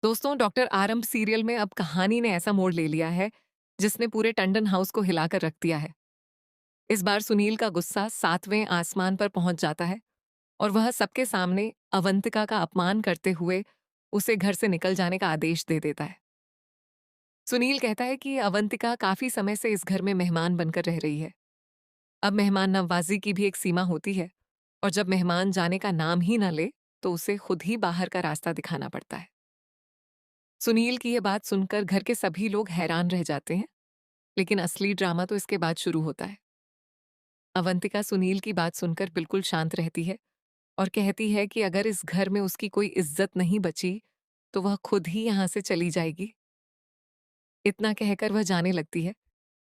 दोस्तों, डॉक्टर आरंभ सीरियल में अब कहानी ने ऐसा मोड़ ले लिया है जिसने पूरे टंडन हाउस को हिलाकर रख दिया है। इस बार सुनील का गुस्सा 7वें आसमान पर पहुंच जाता है और वह सबके सामने अवंतिका का अपमान करते हुए उसे घर से निकल जाने का आदेश दे देता है। सुनील कहता है कि अवंतिका काफी समय से इस घर में मेहमान बनकर रह रही है। अब मेहमान नवाजी की भी एक सीमा होती है और जब मेहमान जाने का नाम ही न ले तो उसे खुद ही बाहर का रास्ता दिखाना पड़ता है। सुनील की यह बात सुनकर घर के सभी लोग हैरान रह जाते हैं, लेकिन असली ड्रामा तो इसके बाद शुरू होता है। अवंतिका सुनील की बात सुनकर बिल्कुल शांत रहती है और कहती है कि अगर इस घर में उसकी कोई इज्जत नहीं बची, तो वह खुद ही यहां से चली जाएगी। इतना कहकर वह जाने लगती है,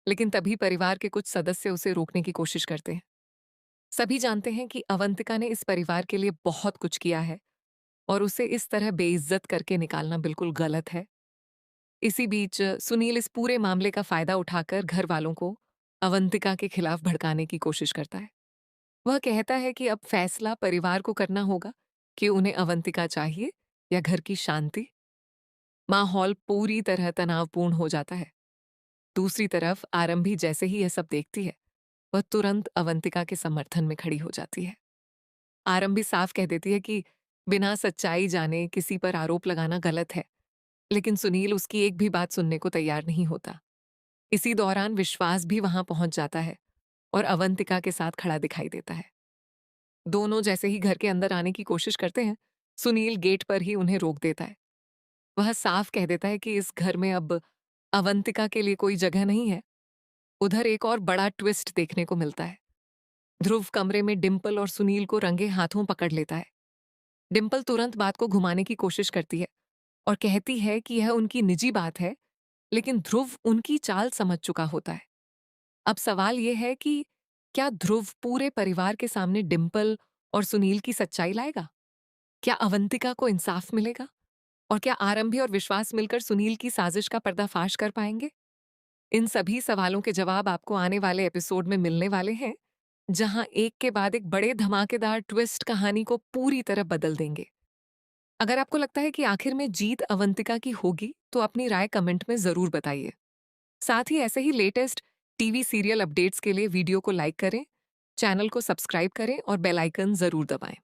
लेकिन तभी परिवार के कुछ सदस्य उसे रोकने की कोशिश करते हैं। सभी जानते हैं कि अवंतिका ने इस परिवार के लिए बहुत कुछ किया है और उसे इस तरह बेइज्जत करके निकालना बिल्कुल गलत है। इसी बीच सुनील इस पूरे मामले का फायदा उठाकर घर वालों को अवंतिका के खिलाफ भड़काने की कोशिश करता है। वह कहता है कि अब फैसला परिवार को करना होगा कि उन्हें अवंतिका चाहिए या घर की शांति। माहौल पूरी तरह तनावपूर्ण हो जाता है। दूसरी तरफ आरंभी जैसे ही यह सब देखती है, वह तुरंत अवंतिका के समर्थन में खड़ी हो जाती है। आरंभी साफ कह देती है कि बिना सच्चाई जाने किसी पर आरोप लगाना गलत है, लेकिन सुनील उसकी एक भी बात सुनने को तैयार नहीं होता। इसी दौरान विश्वास भी वहां पहुंच जाता है और अवंतिका के साथ खड़ा दिखाई देता है। दोनों जैसे ही घर के अंदर आने की कोशिश करते हैं, सुनील गेट पर ही उन्हें रोक देता है। वह साफ कह देता है कि इस घर में अब अवंतिका के लिए कोई जगह नहीं है। उधर एक और बड़ा ट्विस्ट देखने को मिलता है। ध्रुव कमरे में डिम्पल और सुनील को रंगे हाथों पकड़ लेता है। डिम्पल तुरंत बात को घुमाने की कोशिश करती है और कहती है कि यह उनकी निजी बात है, लेकिन ध्रुव उनकी चाल समझ चुका होता है। अब सवाल यह है कि क्या ध्रुव पूरे परिवार के सामने डिम्पल और सुनील की सच्चाई लाएगा? क्या अवंतिका को इंसाफ मिलेगा? और क्या आरंभी और विश्वास मिलकर सुनील की साजिश का पर्दाफाश कर पाएंगे? इन सभी सवालों के जवाब आपको आने वाले एपिसोड में मिलने वाले हैं, जहां एक के बाद एक बड़े धमाकेदार ट्विस्ट कहानी को पूरी तरह बदल देंगे। अगर आपको लगता है कि आखिर में जीत अवंतिका की होगी, तो अपनी राय कमेंट में जरूर बताइए। साथ ही ऐसे ही लेटेस्ट टीवी सीरियल अपडेट्स के लिए वीडियो को लाइक करें, चैनल को सब्सक्राइब करें और बेल आइकन जरूर दबाएं।